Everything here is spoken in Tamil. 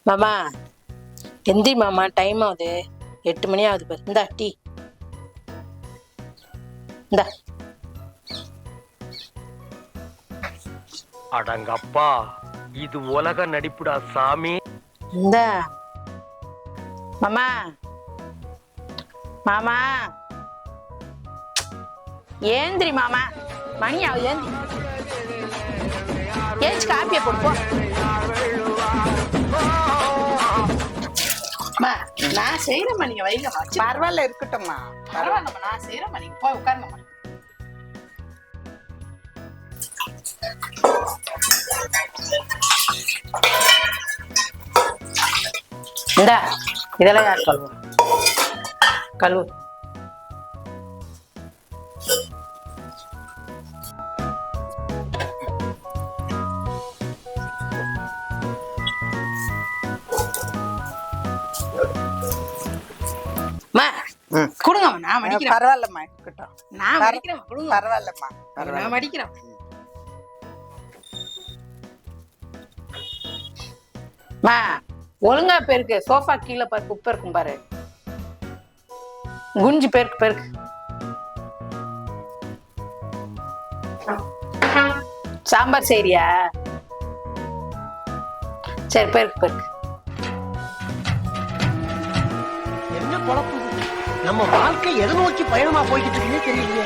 மாமா எந்தி மாமா, டைம் ஆகுது, 8 மணி ஆகுது பாரு. இந்தா டீ இந்தா. அடங்கப்பா, இது உலக நடிப்புடா சாமி. இந்தா மாமா. மாமா ஏந்திரி மாமா, மணி ஆகுது, ஏந்தி ஏச்சு காப்பியை போடுப்போ. நான் செய்யறேம்மா, நீங்க வைங்கம்மா. பரவாயில்ல, இருக்கட்டும்மா. பரவாயில்லம்மா, நான் செய்யறேம்மா, நீங்க போய் உட்காருங்கம்மா. இந்தா இதெல்லாம் யார் கழுவு? கழுவு. கொடுங்கம்மா, நான் மடிக்கிறேன். பரவாயில்லம்மா, இருக்கட்டும். நான் மடிக்கிறேன், கொடுங்க. பரவாயில்லம்மா, நான் மடிக்கிறேன். மா ஒழுங்கா பேருக்கு, சோஃபா கீழே பாரு, குப்பை இருக்கும் பாரு. குஞ்சு பேருக்கு பேருக்கு. சாம்பார் செய்றியா? சரி, பேருக்கு பேருக்கு. என்ன குழப்பம்? நம்ம வாழ்க்கை எதை நோக்கி பயணமா போய்கிட்டு இருக்குன்னே தெரியலையே.